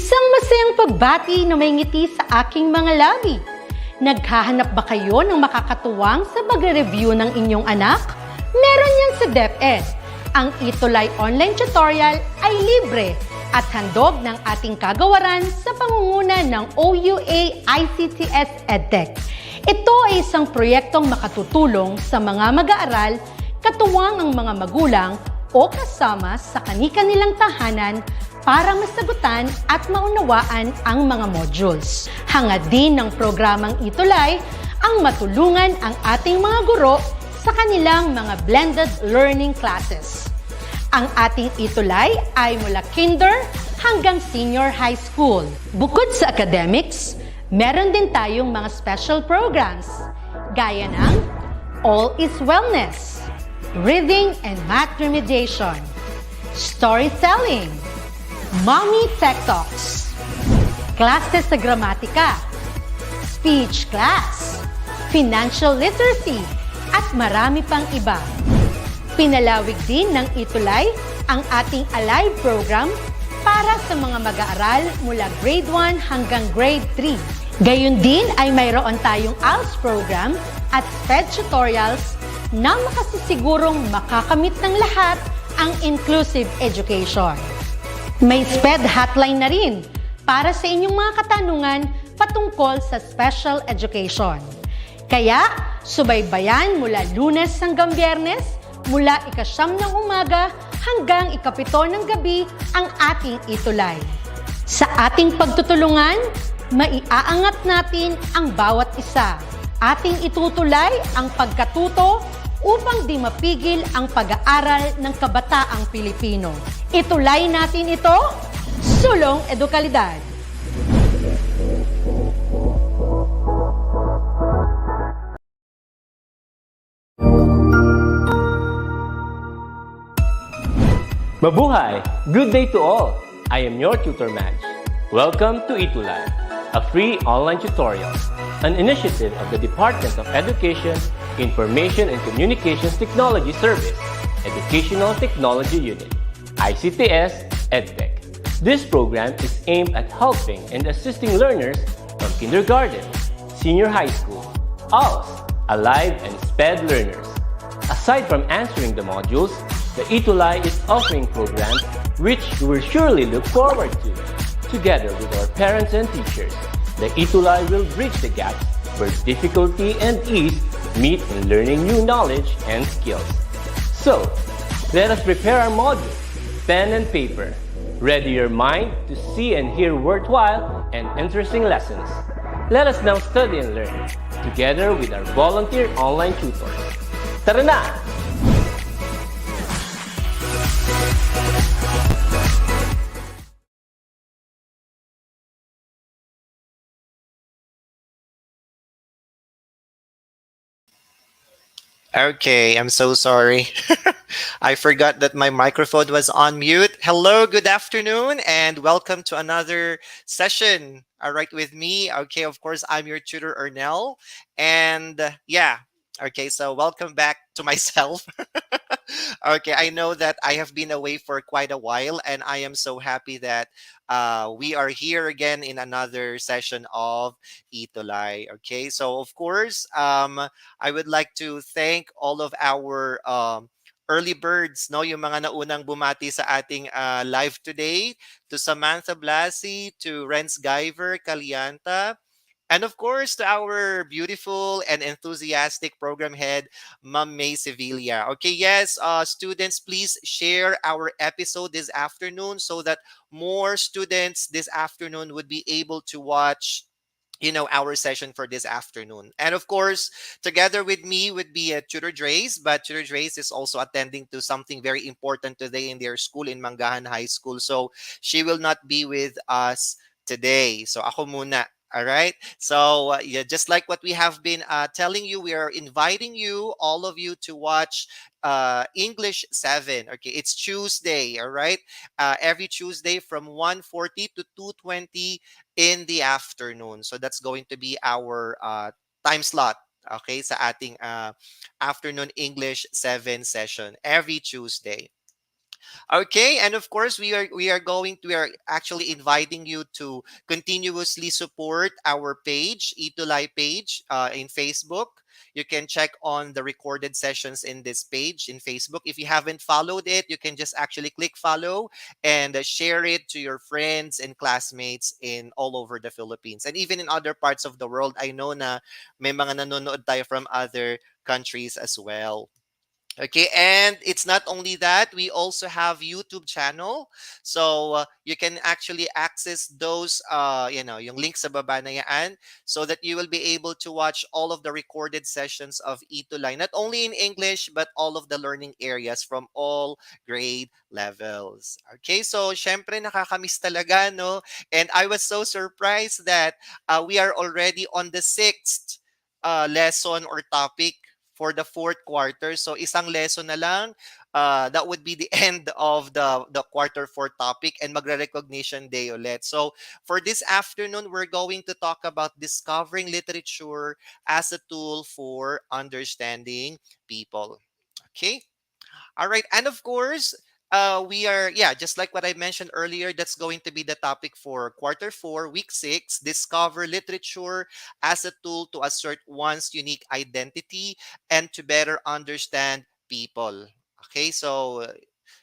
Isang masayang pagbati na may ngiti sa aking mga labi. Naghahanap ba kayo ng makakatuwang sa pagre-review ng inyong anak? Meron yan sa DepEd. Ang ETUlay online tutorial ay libre at handog ng ating kagawaran sa pangunguna ng OUA ICTS EdTech. Ito ay isang proyektong makatutulong sa mga mag-aaral, katuwang ang mga magulang o kasama sa kani-kanilang tahanan para masagutan at maunawaan ang mga modules. Hangad din ng programang ETUlay ang matulungan ang ating mga guro sa kanilang mga blended learning classes. Ang ating ETUlay ay mula kinder hanggang senior high school. Bukod sa academics, meron din tayong mga special programs gaya ng All is Wellness, Reading and Math Remediation, Storytelling, Mommy Tech Talks, Classes sa Gramatika, Speech Class, Financial Literacy, at marami pang iba. Pinalawig din ng ETUlay ang ating Alive program para sa mga mag-aaral mula grade 1 hanggang grade 3. Gayun din ay mayroon tayong ALS program at SPED tutorials na makasisigurong makakamit ng lahat ang inclusive education. May SPED hotline na rin para sa inyong mga katanungan patungkol sa special education. Kaya, subaybayan mula Lunes hanggang Biyernes, mula 9:00 ng umaga hanggang 7:00 ng gabi ang ating ETUlay. Sa ating pagtutulungan, maiaangat natin ang bawat isa. Ating itutulay ang pagkatuto upang di mapigil ang pag-aaral ng kabataang Pilipino. Itulay natin ito, sulong edukalidad. Mabuhay! Good day to all! I am your tutor Madge. Welcome to ETUlay, a free online tutorial, an initiative of the Department of Education, Information and Communications Technology Service, Educational Technology Unit, ICTS EdTech. This program is aimed at helping and assisting learners from kindergarten, senior high school, ALS, Alive, and SPED learners. Aside from answering the modules, the ETUlay is offering programs which you will surely look forward to. Together with our parents and teachers, the ETUlay will bridge the gap where difficulty and ease meet in learning new knowledge and skills. So, let us prepare our modules, pen and paper. Ready your mind to see and hear worthwhile and interesting lessons. Let us now study and learn, together with our volunteer online tutors. Tara na! Okay, I'm so sorry. I forgot that my microphone was on mute. Hello, good afternoon, and welcome to another session. All right, with me. Okay, of course, I'm your tutor, Ernell. And okay, so welcome back to myself. Okay, I know that I have been away for quite a while, and I am so happy that we are here again in another session of ETUlay. Okay, so of course, I would like to thank all of our early birds, no, yung mga naunang bumati sa ating live today, to Samantha Blasi, to Renz Guyver Calianta, and of course, to our beautiful and enthusiastic program head, Ma'am May Sevilla. Okay, yes, students, please share our episode this afternoon so that more students this afternoon would be able to watch our session for this afternoon. And of course, together with me would be Tutor Drace, but Tutor Drace is also attending to something very important today in their school in Mangahan High School. So she will not be with us today. So ako muna. All right. So just like what we have been telling you, we are inviting you, all of you, to watch English 7. Okay, it's Tuesday. All right, every Tuesday from 1:40 to 2:20 in the afternoon. So that's going to be our time slot. Okay, sa ating afternoon English 7 session every Tuesday. Okay, and of course we are actually inviting you to continuously support our page, ETUlay page in Facebook. You can check on the recorded sessions in this page in Facebook. If you haven't followed it, you can just actually click follow and share it to your friends and classmates in all over the Philippines and even in other parts of the world. I know na may mga nanonood tayo from other countries as well. Okay, and it's not only that, we also have YouTube channel. So you can actually access those yung links sa baba na yan so that you will be able to watch all of the recorded sessions of ETUlay, not only in English but all of the learning areas from all grade levels. Okay, so syempre nakakamiss talaga, no? And I was so surprised that we are already on the sixth lesson or topic for the fourth quarter. So isang lesson na lang, that would be the end of the quarter four topic and magre-recognition day ulit. So for this afternoon, we're going to talk about discovering literature as a tool for understanding people. Okay? All right. And of course, we are, yeah, just like what I mentioned earlier, that's going to be the topic for quarter four, week six, discover literature as a tool to assert one's unique identity and to better understand people. Okay. So,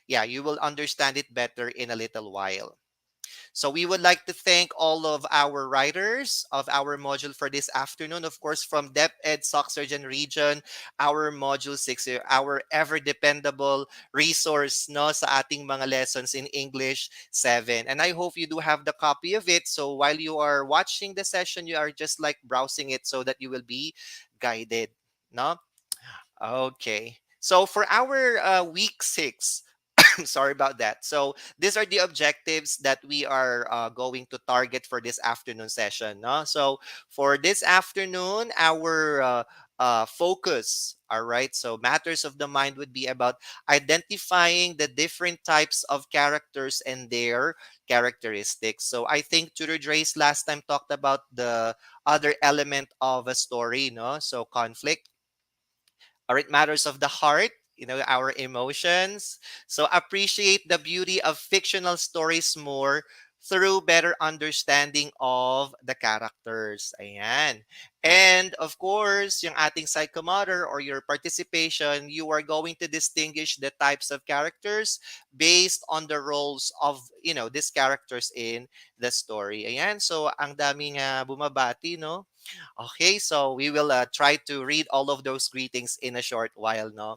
yeah, you will understand it better in a little while. So we would like to thank all of our writers of our module for this afternoon. Of course, from DepEd Surgeon Region, our module 6, our ever dependable resource no sa ating mga lessons in English 7. And I hope you do have the copy of it. So while you are watching the session, you are just like browsing it so that you will be guided. No? Okay. So for our week 6, sorry about that. So these are the objectives that we are going to target for this afternoon session. No? So for this afternoon, our focus, all right, so matters of the mind would be about identifying the different types of characters and their characteristics. So I think Tutor Dre's last time talked about the other element of a story, no? So conflict, or it matters of the heart, our emotions. So appreciate the beauty of fictional stories more through better understanding of the characters. Ayan. And of course, yung ating psychomotor or your participation, you are going to distinguish the types of characters based on the roles of, these characters in the story. Ayan. So, ang daming bumabati, no? Okay, so we will try to read all of those greetings in a short while, no?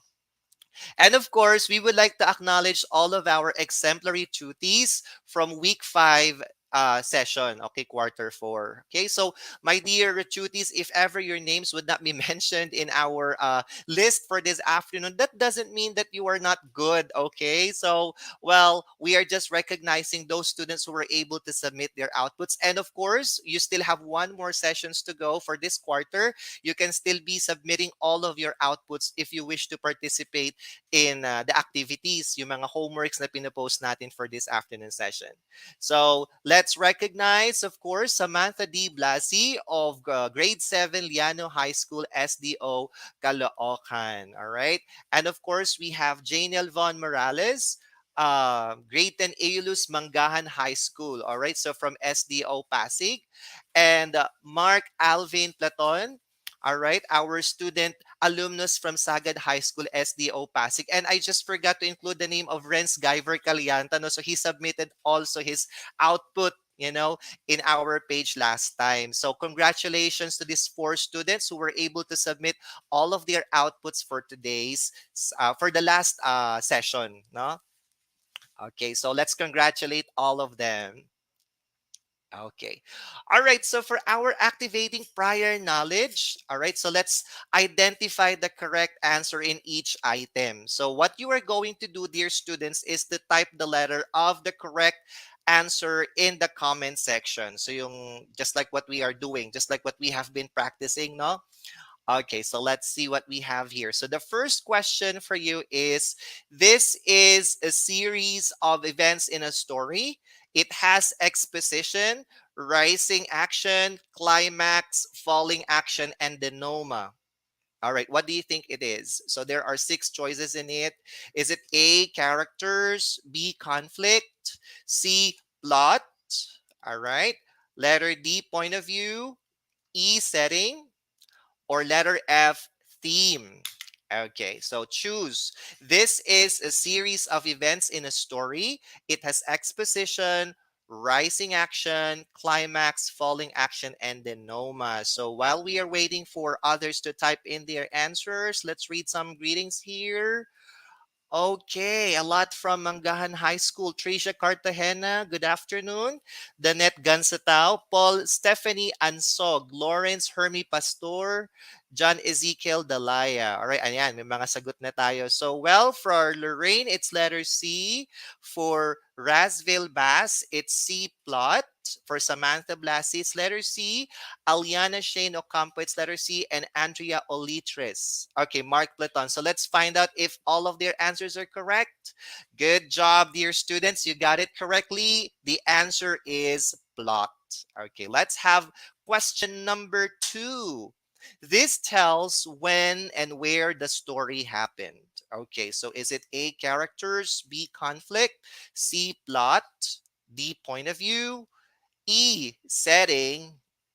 And of course, we would like to acknowledge all of our exemplary tutees from week 5 session, okay, quarter 4. Okay, so my dear tutees, if ever your names would not be mentioned in our list for this afternoon, that doesn't mean that you are not good, okay? So, well, we are just recognizing those students who were able to submit their outputs. And of course, you still have one more sessions to go for this quarter. You can still be submitting all of your outputs if you wish to participate in the activities, yung mga homeworks na pinopost natin for this afternoon session. So let's recognize, of course, Samantha D. Blasi of grade 7 Liano High School, SDO, Caloocan. All right. And of course, we have Janelle Von Morales, grade 10 Eulus Mangahan High School. All right. So from SDO Pasig. And Mark Alvin Platon. All right. Our student alumnus from Sagad High School, SDO Pasig. And I just forgot to include the name of Renz Guyver Calianta. No? So he submitted also his output, in our page last time. So congratulations to these 4 students who were able to submit all of their outputs for for the last session. No? Okay, so let's congratulate all of them. Okay. All right. So for our activating prior knowledge, all right. So let's identify the correct answer in each item. So what you are going to do, dear students, is to type the letter of the correct answer in the comment section. So yung just like what we are doing, just like what we have been practicing, no? Okay, so let's see what we have here. So the first question for you is, this is a series of events in a story. It has exposition, rising action, climax, falling action, and denouement. All right, what do you think it is? So there are six choices in it. Is it A, characters, B, conflict, C, plot, all right, letter D, point of view, E, setting, or letter F, theme? Okay, so choose. This is a series of events in a story. It has exposition, rising action, climax, falling action, and denouement. So while we are waiting for others to type in their answers, let's read some greetings here. Okay, a lot from Mangahan High School. Tricia Cartagena, good afternoon. Danette Gansatao, Paul Stephanie Ansog, Lawrence Hermie Pastor, John Ezekiel Dalaya. All right, ayan, may mga sagot na tayo. So, well, for Lorraine, it's letter C. For Rasville Bass, it's C, plot. For Samantha Blasi, it's letter C. Aliana Shane Ocampo, it's letter C, and Andrea Olitris. Okay, Mark Platon. So let's find out if all of their answers are correct. Good job, dear students. You got it correctly. The answer is plot. Okay, let's have question number 2. This tells when and where the story happened. Okay, so is it A, characters, B, conflict, C, plot, D, point of view, E, setting,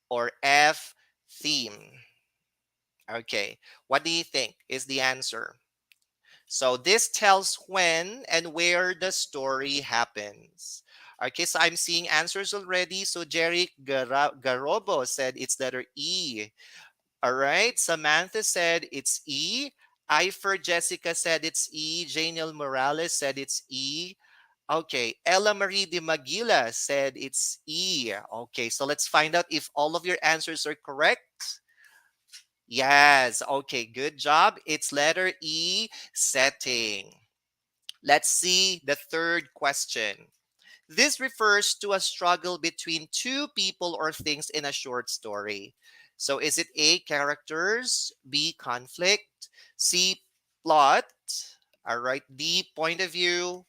or F, theme? Okay, what do you think is the answer? So this tells when and where the story happens. Okay, so I'm seeing answers already. So Jerry Garobo said it's letter E. All right, Samantha said it's E. Ifer Jessica said it's E. Janiel Morales said it's E. Okay, Ella Marie de Maguila said it's E. Okay, so let's find out if all of your answers are correct. Yes, okay, good job. It's letter E, setting. Let's see the third question. This refers to a struggle between two people or things in a short story. So is it A, characters, B, conflict, C, plot, all right, D, point of view,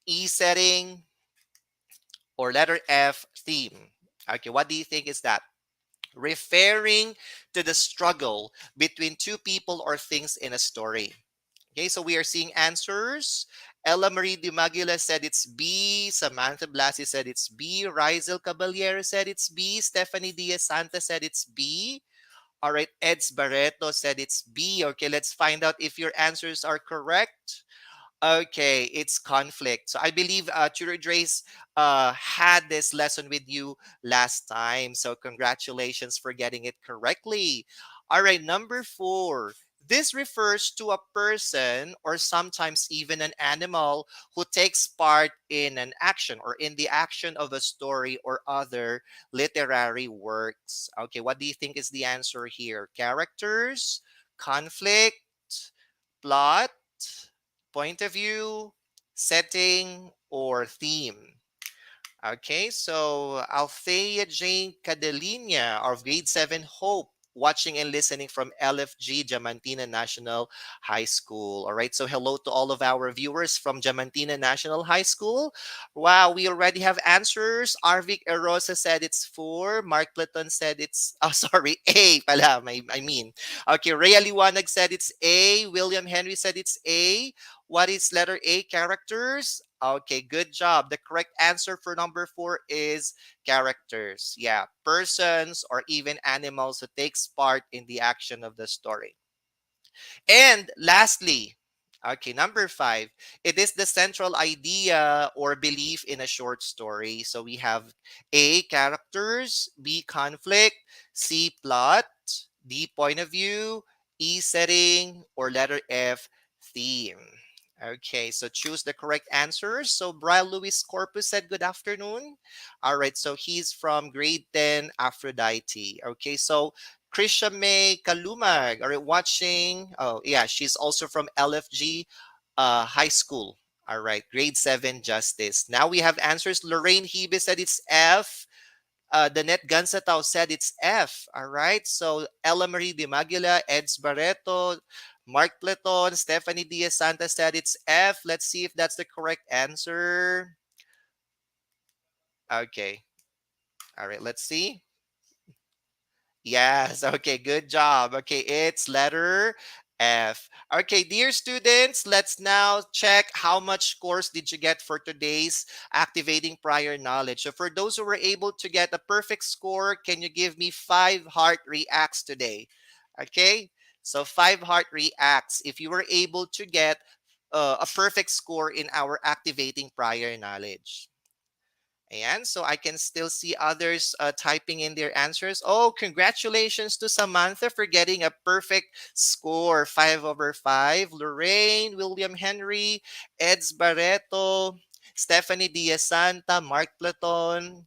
E, setting, or letter F, theme? Okay, what do you think is that? Referring to the struggle between two people or things in a story. Okay, so we are seeing answers. Ella Marie de Maguila said it's B. Samantha Blasi said it's B. Rizel Caballero said it's B. Stephanie Diaz Santa said it's B. All right, Eds Barreto said it's B. Okay, let's find out if your answers are correct. Okay, it's conflict. So I believe Tutor Dre's had this lesson with you last time. So congratulations for getting it correctly. All right, number 4. This refers to a person or sometimes even an animal who takes part in an action or in the action of a story or other literary works. Okay, what do you think is the answer here? Characters, conflict, plot, point of view, setting, or theme? Okay, so Althea Jane Cadelinia of grade 7 Hope, watching and listening from LFG Diamantina National High School. All right, so hello to all of our viewers from Diamantina National High School. Wow, we already have answers. Arvic Erosa said it's 4. Mark Platon said it's, oh, sorry, A pala, I mean. Okay, Rhea Liwanag said it's A. William Henry said it's A. What is letter A? Characters? Okay, good job. The correct answer for number 4 is characters. Yeah, persons or even animals who takes part in the action of the story. And lastly, okay, number 5, it is the central idea or belief in a short story. So we have A, characters, B, conflict, C, plot, D, point of view, E, setting, or letter F, theme. Okay, so choose the correct answers. So Brian Louis Corpus said good afternoon. All right, so he's from grade 10 Aphrodite. Okay, so Krisha May Kalumag, are you watching? Oh, yeah, she's also from LFG High School. All right, grade 7 Justice. Now we have answers. Lorraine Hebe said it's F. Danette Gansatao said it's F. All right, so Ella Marie de Maguila, Eds Barreto, Mark Platon, Stephanie Diaz Santa said it's F. Let's see if that's the correct answer. Okay. All right, let's see. Yes. Okay. Good job. Okay. It's letter F. Okay, dear students, let's now check how much scores did you get for today's activating prior knowledge. So for those who were able to get a perfect score, can you give me 5 heart reacts today? Okay. So 5 heart reacts if you were able to get a perfect score in our activating prior knowledge. And so I can still see others typing in their answers. Oh, congratulations to Samantha for getting a perfect score, 5/5. Lorraine, William Henry, Eds Barreto, Stephanie Diaz Santa, Mark Platon.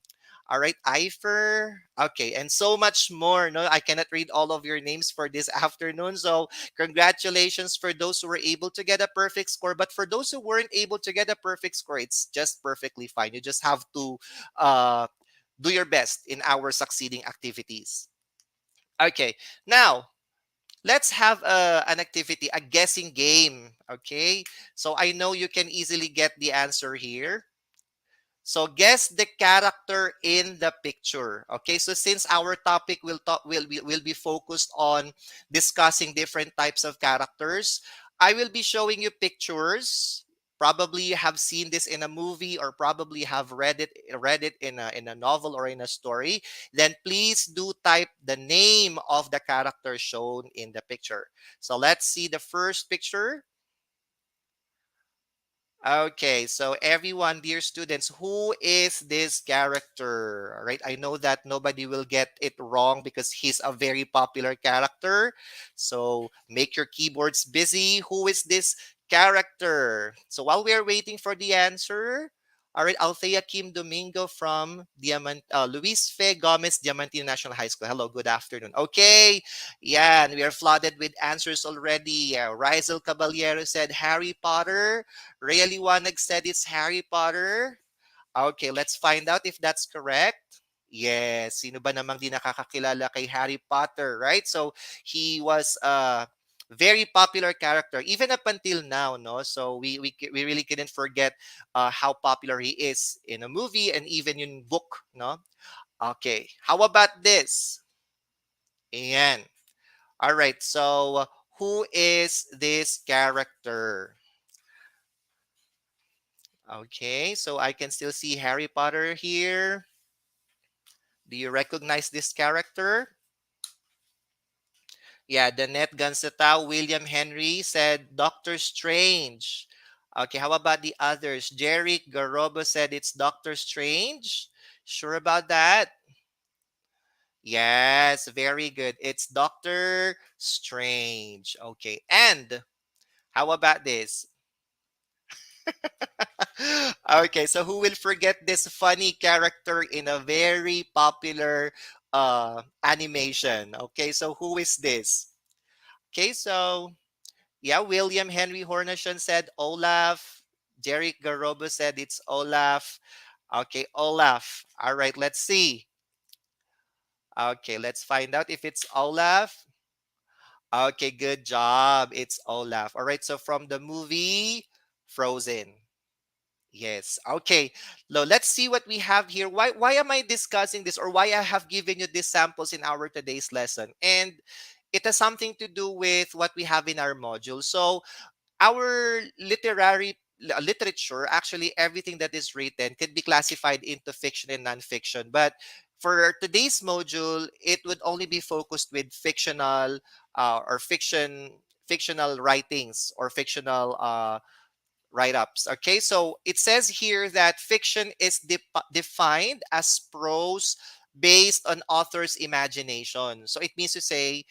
All right, Eifer. Okay, and so much more. No, I cannot read all of your names for this afternoon. So congratulations for those who were able to get a perfect score. But for those who weren't able to get a perfect score, it's just perfectly fine. You just have to uh, do your best in our succeeding activities. Okay, now let's have an activity, a guessing game. Okay, so I know you can easily get the answer here. So guess the character in the picture. Okay, so since our topic will be focused on discussing different types of characters, I will be showing you pictures. Probably you have seen this in a movie or probably have read it in a novel or in a story. Then please do type the name of the character shown in the picture. So let's see the first picture. Okay, so everyone, dear students, who is this character? All right, I know that nobody will get it wrong because he's a very popular character. So make your keyboards busy. Who is this character? So while we are waiting for the answer, all right, Althea Kim Domingo from Luis Fe Gomez, Diamantino National High School. Hello, good afternoon. Okay, yeah, and we are flooded with answers already. Rizal Caballero said Harry Potter. Rhea Liwanag said it's Harry Potter. Okay, let's find out if that's correct. Yes, sino ba namang di nakakakilala kay Harry Potter, right? So he was a very popular character even up until now, no? So we really couldn't forget how popular he is in a movie and even in book, no? Okay, how about this? Ayan. All right, so who is this character? Okay, so I can still see Harry Potter here. Do you recognize this character? Yeah, Danette Ganseta, William Henry said Doctor Strange. Okay, how about the others? Jerry Garobo said it's Doctor Strange. Sure about that? Yes, very good. It's Doctor Strange. Okay, and how about this? Okay, so who will forget this funny character in a very popular animation? Okay, so who is this? Okay, so yeah, William Henry Hornation said Olaf. Derek Garobo said it's Olaf. Okay, Olaf. All right, let's see. Okay, let's find out if it's Olaf. Okay, good job. It's Olaf. All right, so from the movie Frozen. Yes. Okay. Now let's see what we have here. Why am I discussing this or why I have given you these samples in our today's lesson? And it has something to do with what we have in our module. So our literature, actually everything that is written could be classified into fiction and nonfiction. But for today's module, it would only be focused with fictional or fictional writings or fictional write-ups. Okay, so it says here that fiction is defined as prose based on author's imagination. So it means to say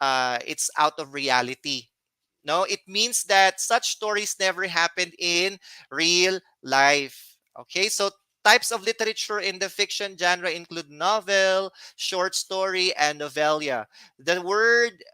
it's out of reality. No, it means that such stories never happened in real life. Okay, so types of literature in the fiction genre include novel, short story, and novella. The word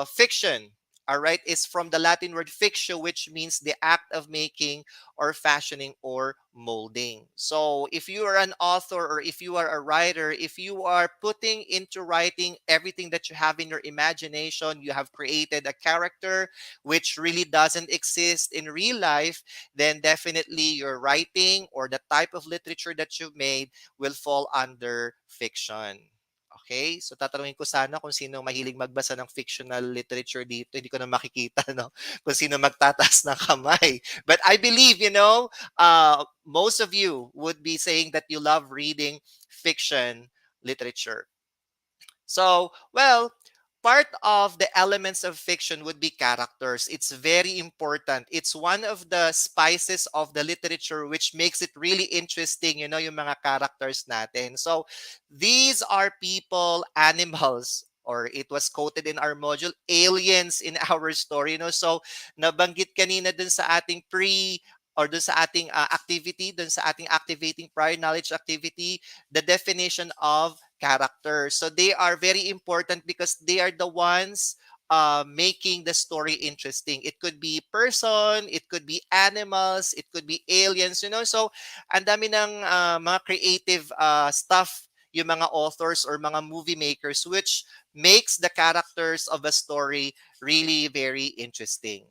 fiction, all right, is from the Latin word fictio, which means the act of making or fashioning or molding. So if you are an author or if you are a writer, if you are putting into writing everything that you have in your imagination, you have created a character which really doesn't exist in real life, then definitely your writing or the type of literature that you've made will fall under fiction. Okay? So tatanungin ko sana kung sino mahilig magbasa ng fictional literature dito. Hindi ko na makikita, no? Kung sino magtataas ng kamay. But I believe, most of you would be saying that you love reading fiction literature. So, well, part of the elements of fiction would be characters. It's very important. It's one of the spices of the literature which makes it really interesting, yung mga characters natin. So, these are people, animals, or it was quoted in our module, aliens in our story. So, nabanggit kanina dun sa ating or dun sa ating activity, dun sa ating activating prior knowledge activity, the definition of characters. So they are very important because they are the ones making the story interesting. It could be person, it could be animals, it could be aliens. So ang dami ng mga creative stuff yung mga authors or mga movie makers which makes the characters of a story really very interesting.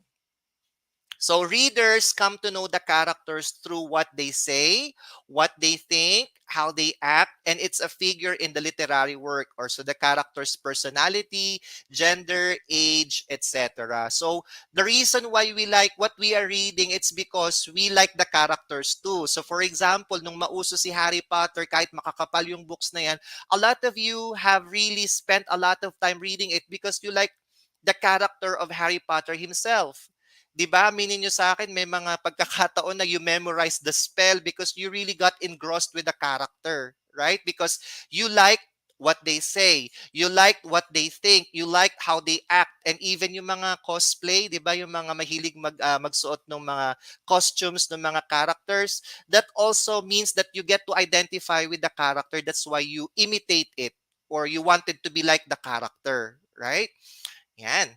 So readers come to know the characters through what they say, what they think, how they act, and it's a figure in the literary work, or so the character's personality, gender, age, etc. So the reason why we like what we are reading, it's because we like the characters too. So for example, nung mauso si Harry Potter, kahit makakapal yung books na yan, a lot of you have really spent a lot of time reading it because you like the character of Harry Potter himself. 'Di ba? Aminin niyo sa akin may mga pagkakataon na you memorize the spell because you really got engrossed with the character, right? Because you like what they say, you like what they think, you like how they act, and even yung mga cosplay, 'di ba? Yung mga mahilig magsuot ng mga costumes ng mga characters, that also means that you get to identify with the character. That's why you imitate it or you wanted to be like the character, right? Yan.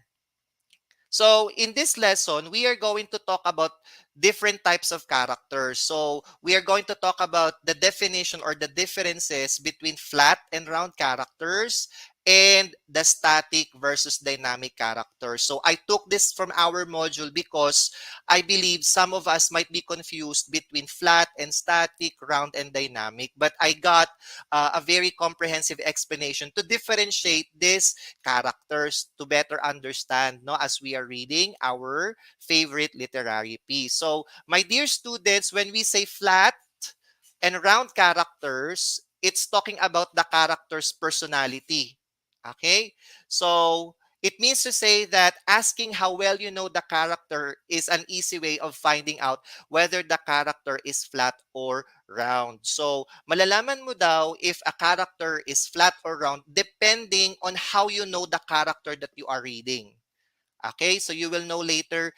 So in this lesson, we are going to talk about different types of characters. So we are going to talk about the definition or the differences between flat and round characters and the static versus dynamic characters. So I took this from our module because I believe some of us might be confused between flat and static, round and dynamic. But I got a very comprehensive explanation to differentiate these characters to better understand, no, as we are reading our favorite literary piece. So my dear students, when we say flat and round characters, it's talking about the character's personality. Okay? So it means to say that asking how well you know the character is an easy way of finding out whether the character is flat or round. So malalaman mo daw if a character is flat or round depending on how you know the character that you are reading. Okay, so you will know later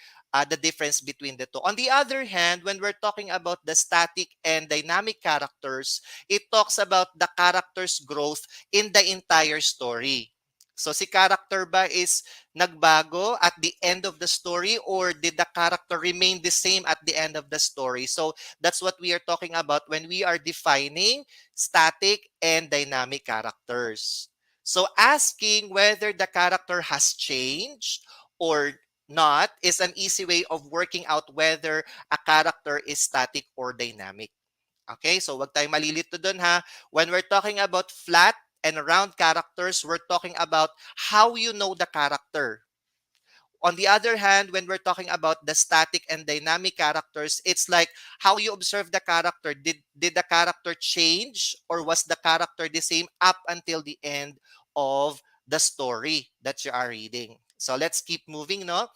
the difference between the two. On the other hand, when we're talking about the static and dynamic characters, it talks about the character's growth in the entire story. So si character ba is nagbago at the end of the story or did the character remain the same at the end of the story? So that's what we are talking about when we are defining static and dynamic characters. So asking whether the character has changed or not is an easy way of working out whether a character is static or dynamic. Okay, so wag tayong malilito dun ha. When we're talking about flat and round characters, we're talking about how you know the character. On the other hand, when we're talking about the static and dynamic characters, it's like how you observe the character. Did the character change or was the character the same up until the end of the story that you are reading? So let's keep moving, no?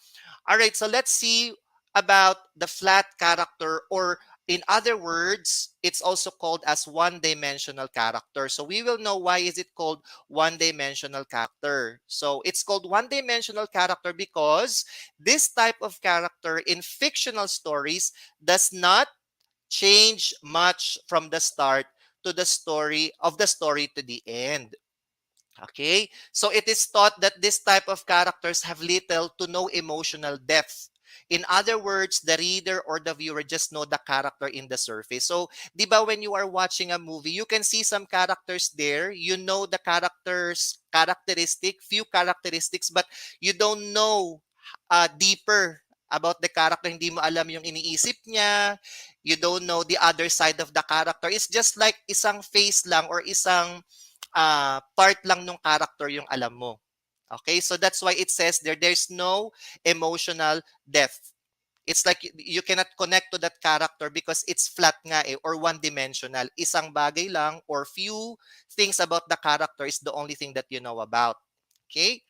All right, so let's see about the flat character, or in other words, it's also called as one-dimensional character. So we will know why is it called one-dimensional character. So it's called one-dimensional character because this type of character in fictional stories does not change much from the start to the story to the end. Okay, so it is thought that this type of characters have little to no emotional depth. In other words, the reader or the viewer just know the character in the surface. So, di ba when you are watching a movie, you can see some characters there. You know the characters, few characteristics, but you don't know deeper about the character. Hindi mo alam yung iniisip niya. You don't know the other side of the character. It's just like isang face lang or isang part lang ng character yung alam mo. Okay, so that's why it says there's no emotional depth. It's like you cannot connect to that character because it's flat nga eh, or one-dimensional. Isang bagay lang or few things about the character is the only thing that you know about. Okay?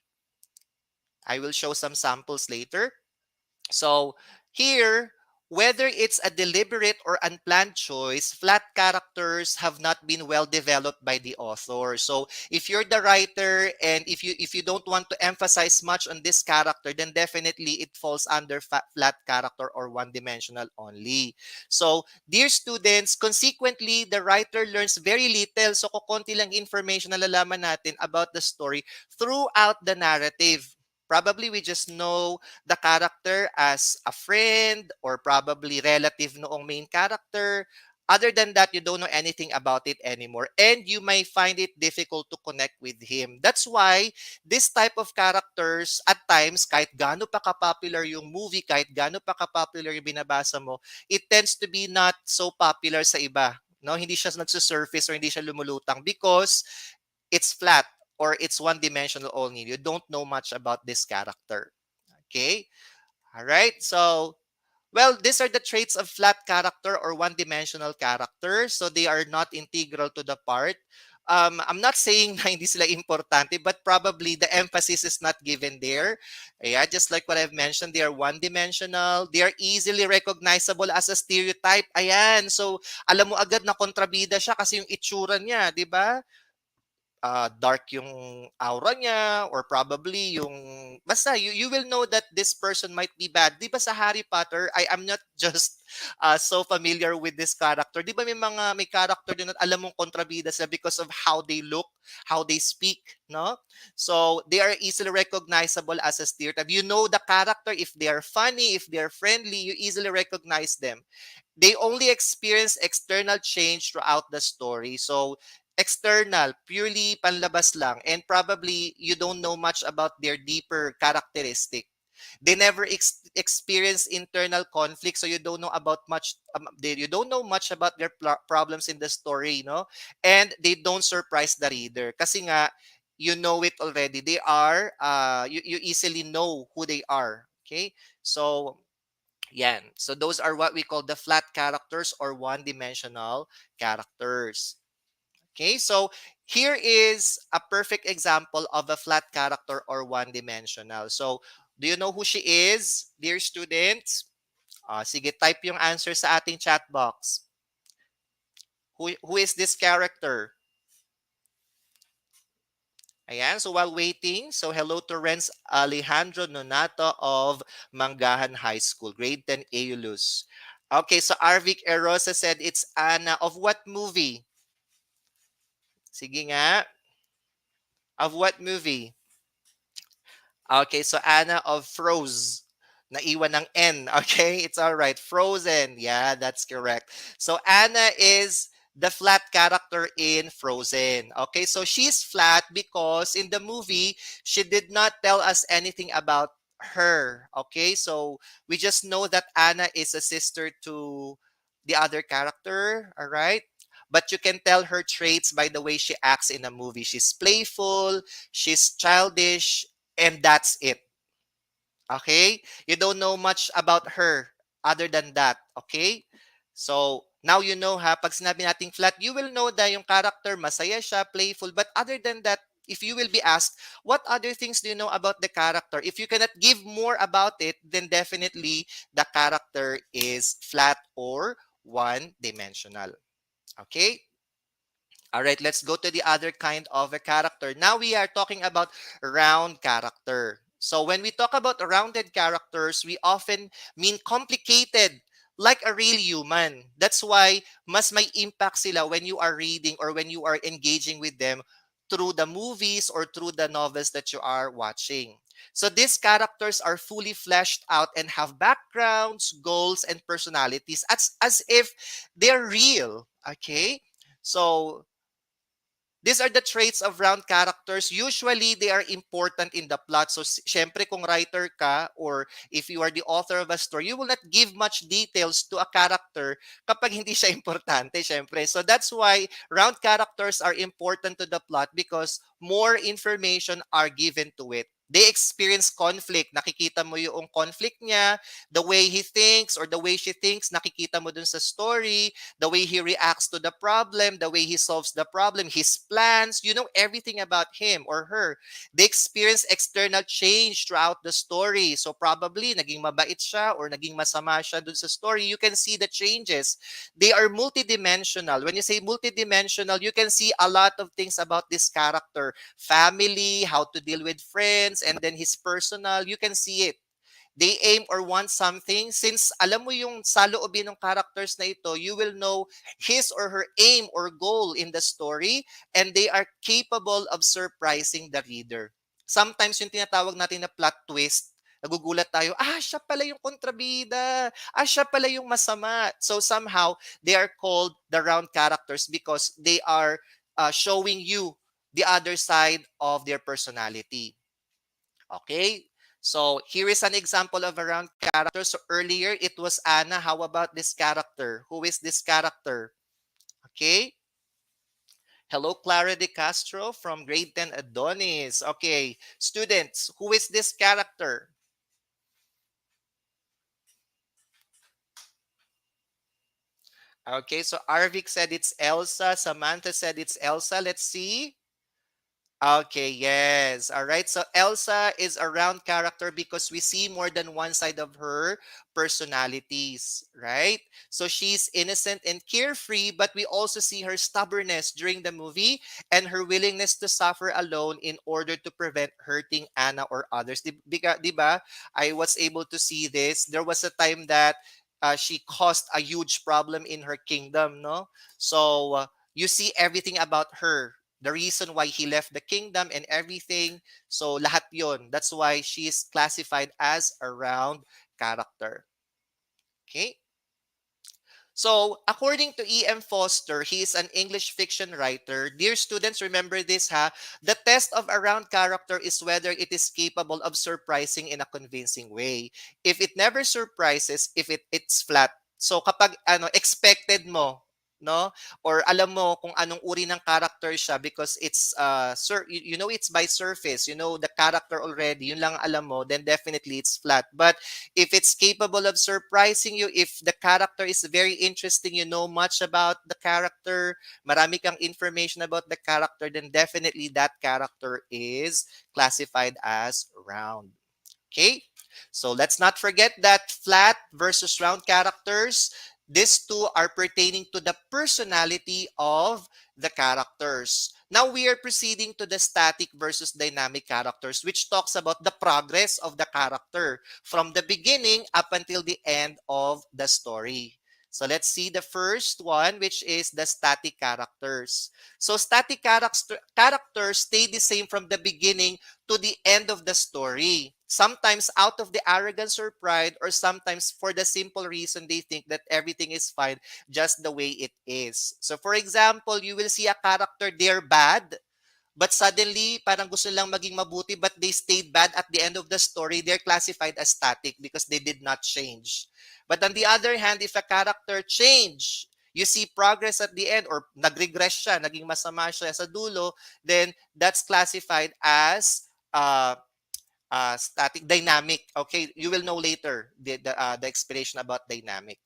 I will show some samples later. So here, whether it's a deliberate or unplanned choice, flat characters have not been well developed by the author. So if you're the writer and if you don't want to emphasize much on this character, then definitely it falls under flat character or one-dimensional only. So dear students, consequently, the writer learns very little. So kukunti lang information na lalaman natin about the story throughout the narrative. Probably we just know the character as a friend or probably relative noong main character. Other than that, you don't know anything about it anymore. And you may find it difficult to connect with him. That's why this type of characters, at times, kahit gaano pa ka-popular yung movie, kahit gaano pa ka-popular yung binabasa mo, it tends to be not so popular sa iba. No, hindi siya nagsusurface or hindi siya lumulutang because it's flat or it's one-dimensional only. You don't know much about this character. Okay? All right. So, well, these are the traits of flat character or one-dimensional character. So they are not integral to the part. I'm not saying na hindi sila importante, but probably the emphasis is not given there. Yeah, just like what I've mentioned, they are one-dimensional. They are easily recognizable as a stereotype. Ayan. So, alam mo agad na kontrabida siya kasi yung itsura niya, di ba? Dark yung aura niya or probably yung basta you will know that this person might be bad. 'Di ba sa Harry Potter, I am not just so familiar with this character. 'Di ba may character din at alam mong kontrabida sila because of how they look, how they speak, no? So they are easily recognizable as a stereotype. You know the character if they are funny, if they are friendly, you easily recognize them. They only experience external change throughout the story. So external, purely panlabas lang, and probably you don't know much about their deeper characteristic. They never experience internal conflict, so you don't know about much. You don't know much about their problems in the story, no? And they don't surprise the reader, kasi nga you know it already. They are you easily know who they are. Okay, so yan. So those are what we call the flat characters or one-dimensional characters. Okay, so here is a perfect example of a flat character or one-dimensional. So, do you know who she is, dear students? Sige, type yung answer sa ating chat box. Who is this character? Ayan, so while waiting, so hello to Renz Alejandro Nonato of Mangahan High School, grade 10 ETUlay. Okay, so Arvic Erosa said it's Anna of what movie? Sige nga. Of what movie? Okay, so Anna of Froze. Naiwan ng N. Okay, it's all right. Frozen. Yeah, that's correct. So Anna is the flat character in Frozen. Okay, so she's flat because in the movie, she did not tell us anything about her. Okay, so we just know that Anna is a sister to the other character. All right. But you can tell her traits by the way she acts in a movie. She's playful, she's childish, and that's it. Okay? You don't know much about her other than that. Okay? So, now you know ha, pag sinabi nating flat, you will know that yung character, masaya siya, playful. But other than that, if you will be asked, what other things do you know about the character? If you cannot give more about it, then definitely the character is flat or one-dimensional. Okay? All right, let's go to the other kind of a character. Now we are talking about round character. So when we talk about rounded characters, we often mean complicated, like a real human. That's why mas may impact sila when you are reading or when you are engaging with them through the movies or through the novels that you are watching. So these characters are fully fleshed out and have backgrounds, goals, and personalities as if they're real. Okay? So These are the traits of round characters. Usually, they are important in the plot. So, syempre, kung writer ka or if you are the author of a story, you will not give much details to a character kapag hindi siya importante, syempre. So, that's why round characters are important to the plot because more information are given to it. They experience conflict. Nakikita mo yung conflict niya, the way he thinks or the way she thinks, nakikita mo dun sa story, the way he reacts to the problem, the way he solves the problem, his plans, you know everything about him or her. They experience external change throughout the story. So probably naging mabait siya or naging masama siya dun sa story. You can see the changes. They are multidimensional. When you say multidimensional, you can see a lot of things about this character. Family, how to deal with friends, and then his personal, you can see it. They aim or want something. Since alam mo yung saloobin ng characters na ito, you will know his or her aim or goal in the story, and they are capable of surprising the reader. Sometimes yung tinatawag natin na plot twist, nagugulat tayo, siya pala yung kontrabida. Siya pala yung masama. So somehow, they are called the round characters because they are showing you the other side of their personality. Okay? So here is an example of a round character. So earlier it was Anna. How about this character? Who is this character? Okay. Hello, Clara de Castro from grade 10 Adonis. Okay. Students, who is this character? Okay, so Arvik said it's Elsa. Samantha said it's Elsa. Let's see. Okay, yes. All right. So Elsa is a round character because we see more than one side of her personalities, right? So she's innocent and carefree, but we also see her stubbornness during the movie and her willingness to suffer alone in order to prevent hurting Anna or others. Diba? I was able to see this. There was a time that she caused a huge problem in her kingdom, no? So you see everything about her, the reason why he left the kingdom and everything. So lahat yon. That's why she is classified as a round character. Okay? So, according to E.M. Foster, he is an English fiction writer. Dear students, remember this ha. The test of a round character is whether it is capable of surprising in a convincing way. If it never surprises, if it's flat. So kapag expected mo, no? Or alam mo kung anong uri ng character siya because it's you know it's by surface, you know the character already, yun lang alam mo, then definitely it's flat. But if it's capable of surprising you, if the character is very interesting, you know much about the character, marami kang information about the character, then definitely that character is classified as round. Okay? So let's not forget that flat versus round characters, these two are pertaining to the personality of the characters. Now we are proceeding to the static versus dynamic characters, which talks about the progress of the character from the beginning up until the end of the story. So let's see the first one, which is the static characters. So static characters stay the same from the beginning to the end of the story. Sometimes out of the arrogance or pride, or sometimes for the simple reason they think that everything is fine just the way it is. So for example, you will see a character, they're bad, but suddenly parang gusto lang maging mabuti but they stayed bad at the end of the story. They're classified as static because they did not change. But on the other hand, if a character change, you see progress at the end or nag-regress siya, naging masama siya sa dulo, then that's classified as static dynamic. Okay, you will know later the explanation about dynamic.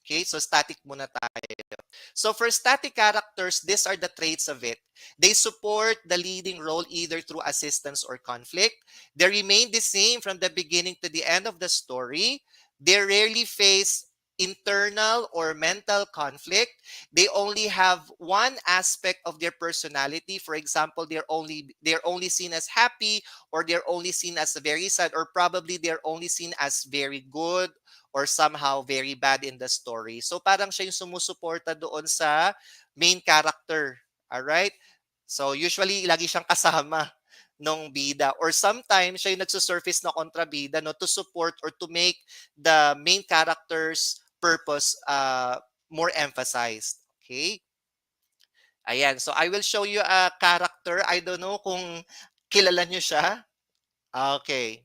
Okay, so static muna tayo. So for static characters, these are the traits of it. They support the leading role either through assistance or conflict. They remain the same from the beginning to the end of the story. They rarely face internal or mental conflict. They only have one aspect of their personality. For example, they're only seen as happy, or they're only seen as very sad, or probably they're only seen as very good or somehow very bad in the story. So parang siya yung sumusuporta doon sa main character. Alright? So usually, lagi siyang kasama nung bida. Or sometimes, siya yung nagsusurface na kontrabida, no, to support or to make the main character's purpose more emphasized. Okay? Ayan. So I will show you a character. I don't know kung kilala nyo siya. Okay.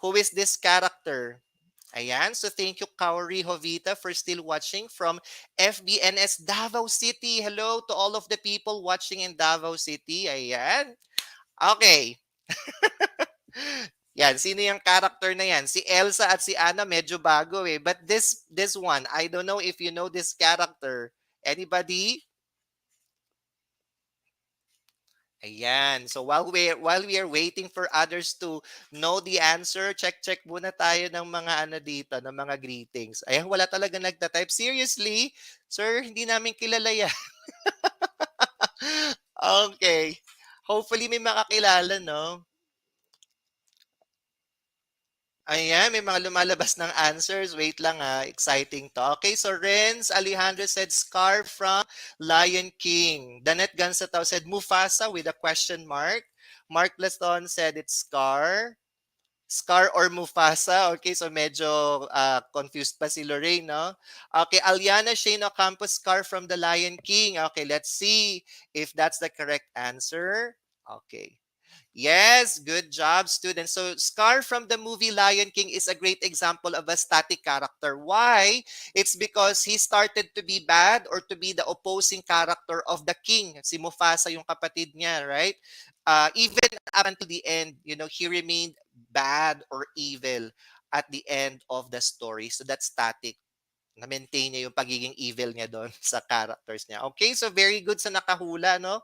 Who is this character? Ayan. So thank you, Kaori Hovita, for still watching from FBNS Davao City. Hello to all of the people watching in Davao City. Ayan. Okay. Yan, sino yung character na yan? Si Elsa at si Anna medyo bago eh. But this one, I don't know if you know this character. Anybody? Ayan. So while we are waiting for others to know the answer, check muna tayo ng mga ano dito, ng mga greetings. Ayan, wala talaga nagta-type. Seriously? Sir, hindi namin kilala yan. Okay. Hopefully may makakilala, no? Ayan, may mga lumalabas ng answers. Wait lang exciting to. Okay, so Renz Alejandro said Scar from Lion King. Danette Gansataw said Mufasa with a question mark. Mark Laston said it's Scar. Scar or Mufasa. Okay, so medyo confused pa si Lorraine, no? Okay, Aliana Shane Campos, Scar from the Lion King. Okay, let's see if that's the correct answer. Okay. Yes, good job, students. So, Scar from the movie Lion King is a great example of a static character. Why? It's because he started to be bad or to be the opposing character of the king. Si Mufasa yung kapatid niya, right? Even up until the end, he remained bad or evil at the end of the story. So, that's static. Na-maintain niya yung pagiging evil niya doon sa characters niya. Okay, so very good sa nakahula, no?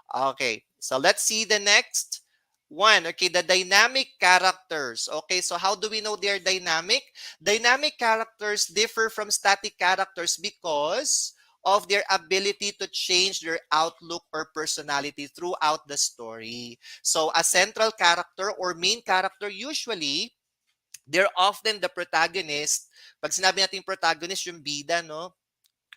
Okay, so let's see the next one. Okay, the dynamic characters. Okay, so how do we know they're dynamic? Dynamic characters differ from static characters because of their ability to change their outlook or personality throughout the story. So a central character or main character usually they're often the protagonist. Pag sinabi natin protagonist, yung bida, no?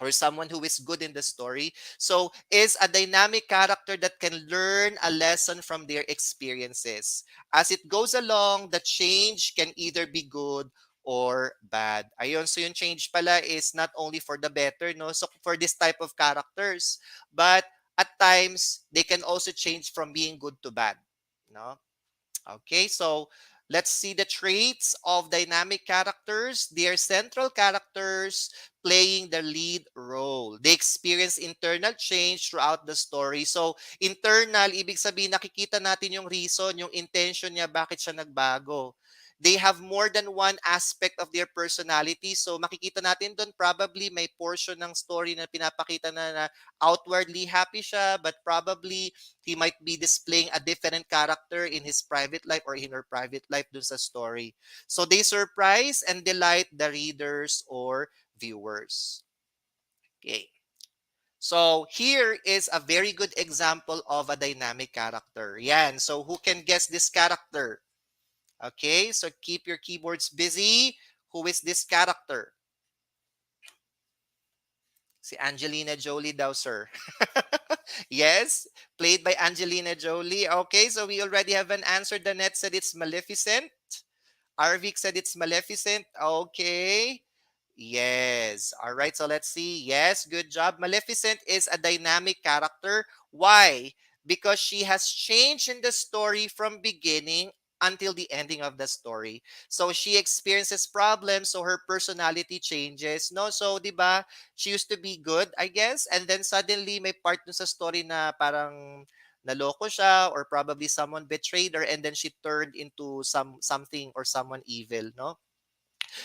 Or someone who is good in the story. So, is a dynamic character that can learn a lesson from their experiences. As it goes along, the change can either be good or bad. Ayun, so yung change pala is not only for the better, no? So, for this type of characters, but at times, they can also change from being good to bad, no? Okay, so let's see the traits of dynamic characters. They are central characters playing the lead role. They experience internal change throughout the story. So, internal, ibig sabihin, nakikita natin yung reason, yung intention niya, bakit siya nagbago. They have more than one aspect of their personality. So, makikita natin doon probably may portion ng story na pinapakita na outwardly happy siya, but probably he might be displaying a different character in his private life or in her private life dun sa story. So they surprise and delight the readers or viewers. Okay. So here is a very good example of a dynamic character. Yan. So who can guess this character? Okay. So keep your keyboards busy. Who is this character? Si Angelina Jolie daw, sir. Yes, played by Angelina Jolie. Okay, so we already have an answer. Danette said it's Maleficent. Arvik said it's Maleficent. Okay. Yes. All right, so let's see. Yes, good job. Maleficent is a dynamic character. Why? Because she has changed in the story from beginning until the ending of the story. So she experiences problems, so her personality changes. No, so 'di ba? She used to be good, I guess, and then suddenly may part dun sa story na parang naloko siya or probably someone betrayed her and then she turned into something or someone evil, no?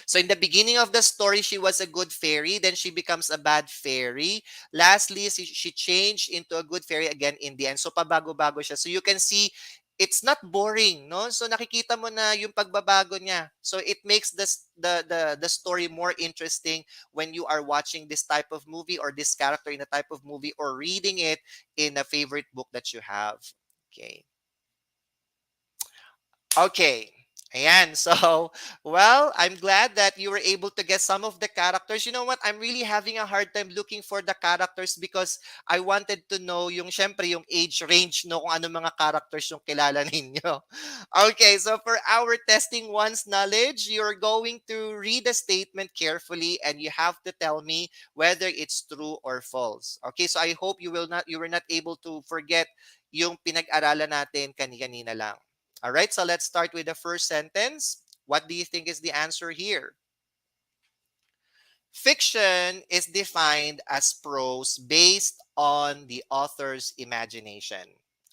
So in the beginning of the story, she was a good fairy. Then she becomes a bad fairy. Lastly, she changed into a good fairy again in the end. So pabago-bago siya. So you can see, it's not boring, no? So nakikita mo na yung pagbabago niya. So it makes the story more interesting when you are watching this type of movie or this character in a type of movie or reading it in a favorite book that you have. Okay. Okay. Ayan. So, well, I'm glad that you were able to get some of the characters. You know what? I'm really having a hard time looking for the characters because I wanted to know yung, syempre, yung age range, no, kung ano mga characters yung kilala ninyo. Okay, so for our testing one's knowledge, you're going to read the statement carefully and you have to tell me whether it's true or false. Okay, so I hope you were not able to forget yung pinag-aralan natin kanina lang. All right, so let's start with the first sentence. What do you think is the answer here? Fiction is defined as prose based on the author's imagination.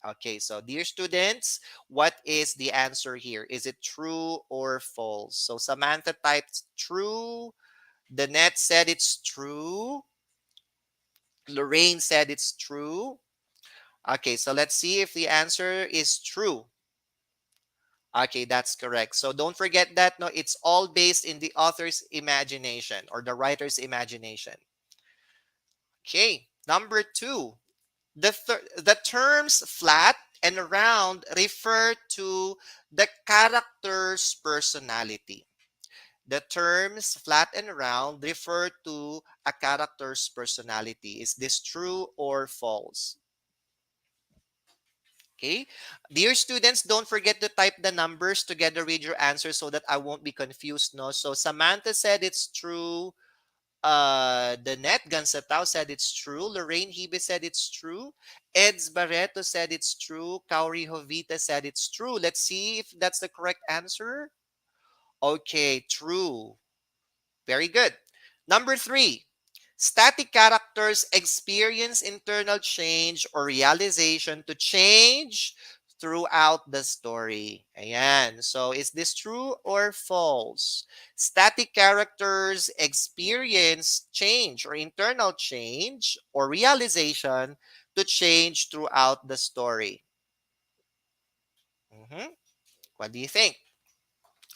Okay, so dear students, what is the answer here? Is it true or false? So Samantha typed true. Danette said it's true. Lorraine said it's true. Okay, so let's see if the answer is true. Okay, that's correct. So don't forget that no, it's all based in the author's imagination or the writer's imagination. Okay, number two, the terms flat and round refer to the character's personality. The terms flat and round refer to a character's personality. Is this true or false? Okay. Dear students, don't forget to type the numbers together with your answer so that I won't be confused. No. So Samantha said it's true. Danette Gansatao said it's true. Lorraine Hibe said it's true. Eds Barreto said it's true. Kauri Hovita said it's true. Let's see if that's the correct answer. Okay, true. Very good. Number three, static characters experience internal change or realization to change throughout the story. Ayan. So is this true or false? Static characters experience change or internal change or realization to change throughout the story. What do you think?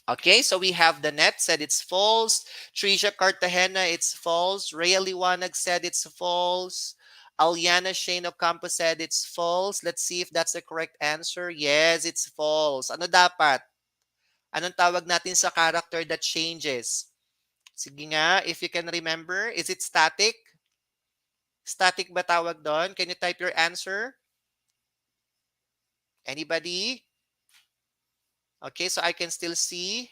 Okay, so we have the net said it's false. Trisha Cartagena, it's false. Rhea Liwanag said it's false. Aliana Shane Ocampo said it's false. Let's see if that's the correct answer. Yes, it's false. Ano dapat? Anong tawag natin sa character that changes? Sige nga, if you can remember, is it static? Static ba tawag doon? Can you type your answer? Anybody? Okay, so I can still see.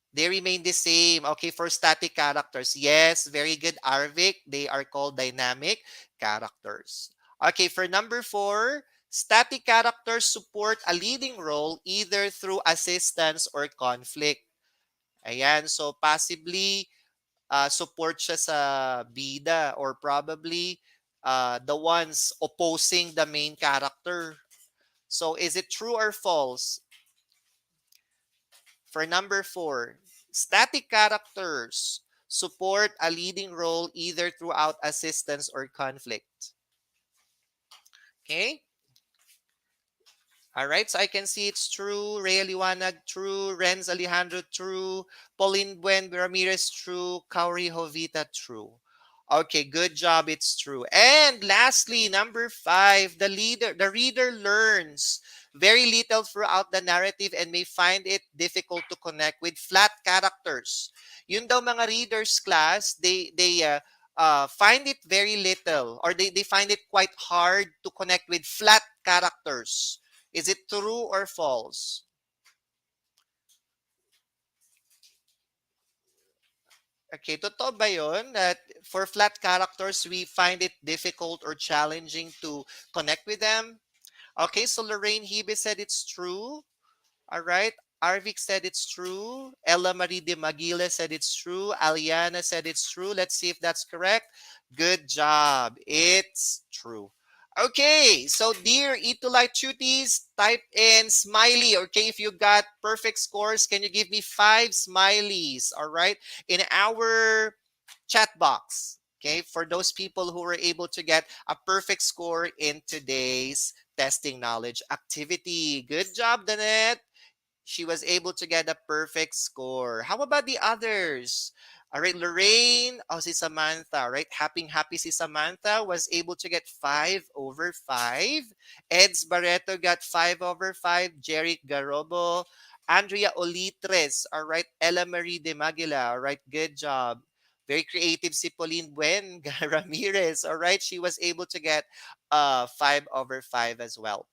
They remain the same. Okay, for static characters. Yes, very good, Arvik. They are called dynamic characters. Okay, for number four, static characters support a leading role either through assistance or conflict. Ayan, so possibly support siya sa bida or probably the ones opposing the main character. So is it true or false? For number four, static characters support a leading role either throughout assistance or conflict. Okay? All right, so I can see it's true. Rhea Liwanag, true. Renz Alejandro, true. Pauline Buen Ramirez, true. Kauri Hovita, true. Okay, good job. It's true. And lastly, number five, the reader learns very little throughout the narrative and may find it difficult to connect with flat characters. Yun daw mga readers class, they find it very little or they find it quite hard to connect with flat characters. Is it true or false? Okay, totoo ba yun? That for flat characters, we find it difficult or challenging to connect with them? Okay, so Lorraine Hibe said it's true. All right. Arvik said it's true. Ella Marie de Maguila said it's true. Aliana said it's true. Let's see if that's correct. Good job. It's true. Okay, so dear ETUlay tuties, type in smiley. Okay, if you got perfect scores, can you give me 5 smileys? All right, in our chat box. Okay, for those people who were able to get a perfect score in today's testing knowledge activity. Good job, Danette. She was able to get a perfect score. How about the others? All right, Lorraine, oh, si Samantha, right? Happy si Samantha was able to get 5/5. Eds Barreto got 5/5. Jeric Garobo, Andrea Olitres, all right. Ella Marie de Magila, all right. Good job. Very creative si Pauline Buen Ramirez, all right. She was able to get 5/5 as well.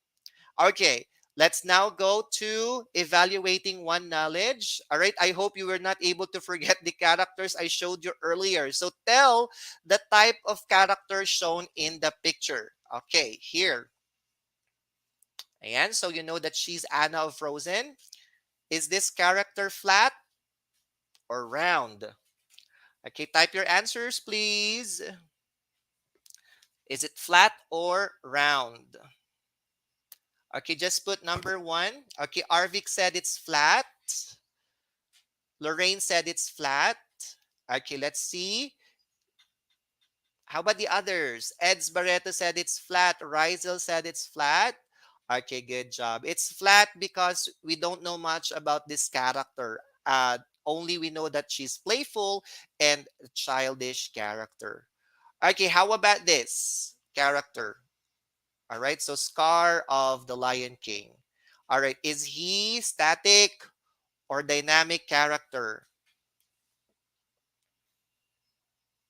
Okay, let's now go to evaluating one knowledge. All right, I hope you were not able to forget the characters I showed you earlier. So tell the type of character shown in the picture. Okay, here. And so you know that she's Anna of Frozen. Is this character flat or round? Okay, type your answers, please. Is it flat or round? Okay, just put number one. Okay, Arvik said it's flat. Lorraine said it's flat. Okay, let's see. How about the others? Eds Barreto said it's flat. Rizel said it's flat. Okay, good job. It's flat because we don't know much about this character. Only we know that she's playful and childish character. Okay, how about this character? All right, so Scar of the Lion King. All right, is he static or dynamic character?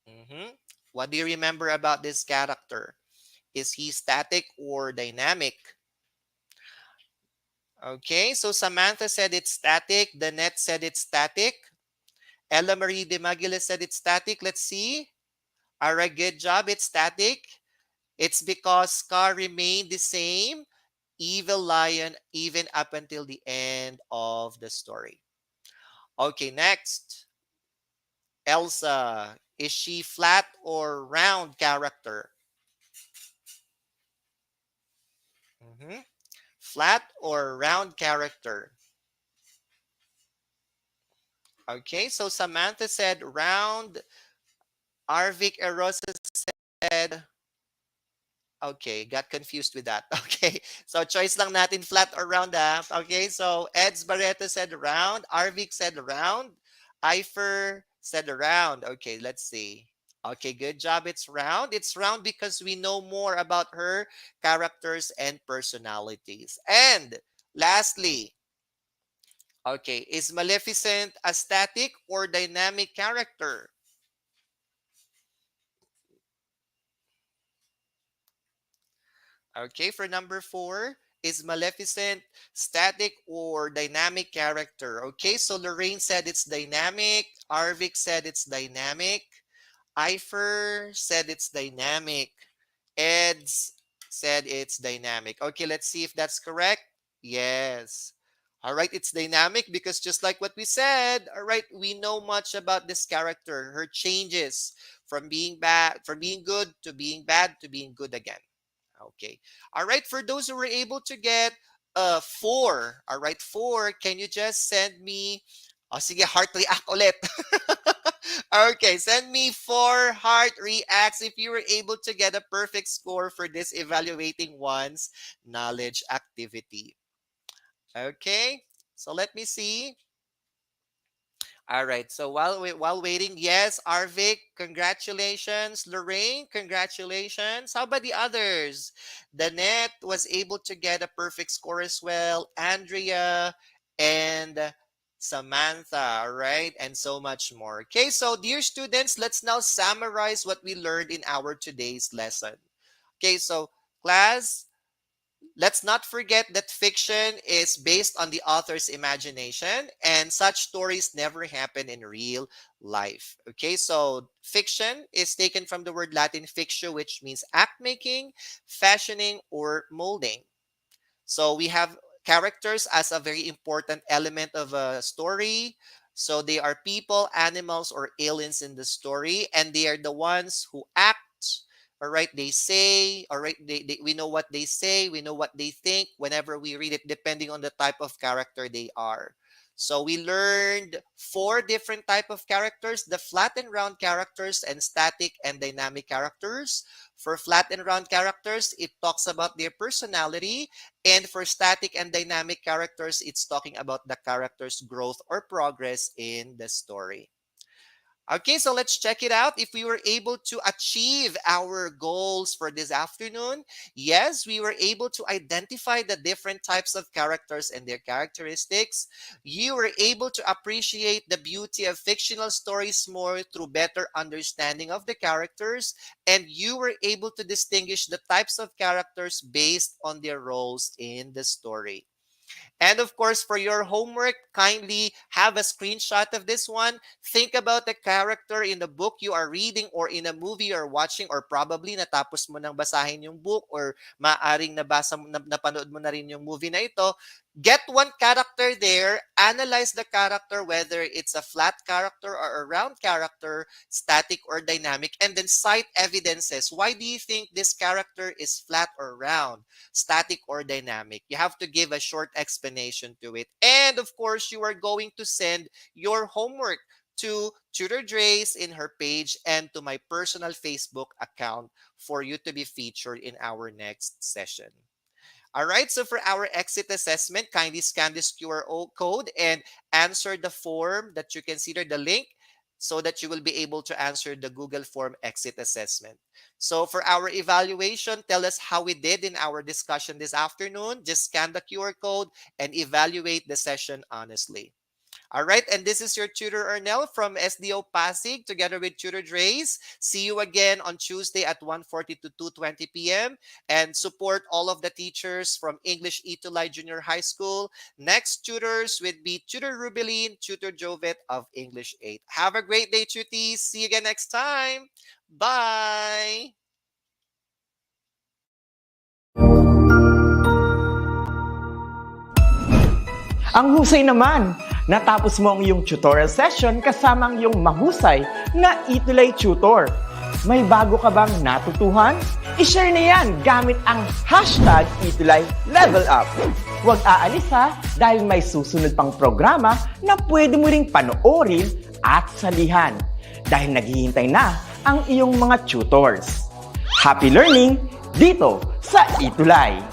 Mhm. What do you remember about this character? Is he static or dynamic? Okay, so Samantha said it's static. Danette said it's static. Ella Marie de Magila said it's static. Let's see. All right, good job. It's static. It's because Scar remained the same, evil lion, even up until the end of the story. Okay, next. Elsa. Is she flat or round character? Mhm. Flat or round character? Okay, so Samantha said round. Arvik Erosa said, okay, got confused with that. Okay, so choice lang natin flat or round. Okay, so Eds Barreto said round. Arvik said round. Ifer said round. Okay, let's see. Okay, good job. It's round. It's round because we know more about her characters and personalities. And lastly, okay, is Maleficent a static or dynamic character? Okay, for number four, is Maleficent static or dynamic character? Okay, so Lorraine said it's dynamic. Arvik said it's dynamic. Ifer said it's dynamic. Eds said it's dynamic. Okay, let's see if that's correct. Yes. All right, it's dynamic because just like what we said, all right, we know much about this character, her changes from being bad, from being good to being bad to being good again. Okay. All right, for those who were able to get four, all right, four, can you just send me, oh, sige, heart react ulit. Okay, send me four heart reacts if you were able to get a perfect score for this evaluating one's knowledge activity. Okay, so let me see. All right. So while waiting, yes, Arvik, congratulations. Lorraine, congratulations. How about the others? Danette was able to get a perfect score as well. Andrea and Samantha, all right, and so much more. Okay, so dear students, let's now summarize what we learned in our today's lesson. Okay, so class, let's not forget that fiction is based on the author's imagination, and such stories never happen in real life. Okay, so fiction is taken from the word Latin fictio, which means act making, fashioning, or molding. So we have characters as a very important element of a story. So they are people, animals, or aliens in the story, and they are the ones who act. All right, they say, all right, we know what they say, we know what they think whenever we read it, depending on the type of character they are. So we learned four different type of characters: the flat and round characters, and static and dynamic characters. For flat and round characters, it talks about their personality, and for static and dynamic characters, it's talking about the character's growth or progress in the story. Okay, so let's check it out. If we were able to achieve our goals for this afternoon, yes, we were able to identify the different types of characters and their characteristics. You were able to appreciate the beauty of fictional stories more through better understanding of the characters, and you were able to distinguish the types of characters based on their roles in the story. And of course, for your homework, kindly have a screenshot of this one. Think about the character in the book you are reading or in a movie you're watching, or probably natapos mo nang basahin yung book, or maaring napanood mo na rin yung movie na ito. Get one character there, analyze the character, whether it's a flat character or a round character, static or dynamic, and then cite evidences. Why do you think this character is flat or round, static or dynamic? You have to give a short explanation to it. And of course, you are going to send your homework to Tutor Dre's in her page and to my personal Facebook account for you to be featured in our next session. All right, so for our exit assessment, kindly scan this QR code and answer the form that you consider the link so that you will be able to answer the Google Form exit assessment. So for our evaluation, tell us how we did in our discussion this afternoon. Just scan the QR code and evaluate the session honestly. All right, and this is your tutor Ernell from SDO Pasig together with Tutor Dre's. See you again on Tuesday at 1:40 to 2:20 p.m. and support all of the teachers from English ETUlay Junior High School. Next tutors would be Tutor Rubeline, Tutor Jovet of English 8. Have a great day, tuties. See you again next time. Bye. Ang husay naman! Natapos mo ang iyong tutorial session kasama ang iyong mahusay na ETUlay tutor. May bago ka bang natutuhan? I-share na yan gamit ang hashtag ETUlay Level Up. Huwag aalis ha, dahil may susunod pang programa na pwede mo ring panoorin at salihan. Dahil naghihintay na ang iyong mga tutors. Happy learning dito sa ETUlay!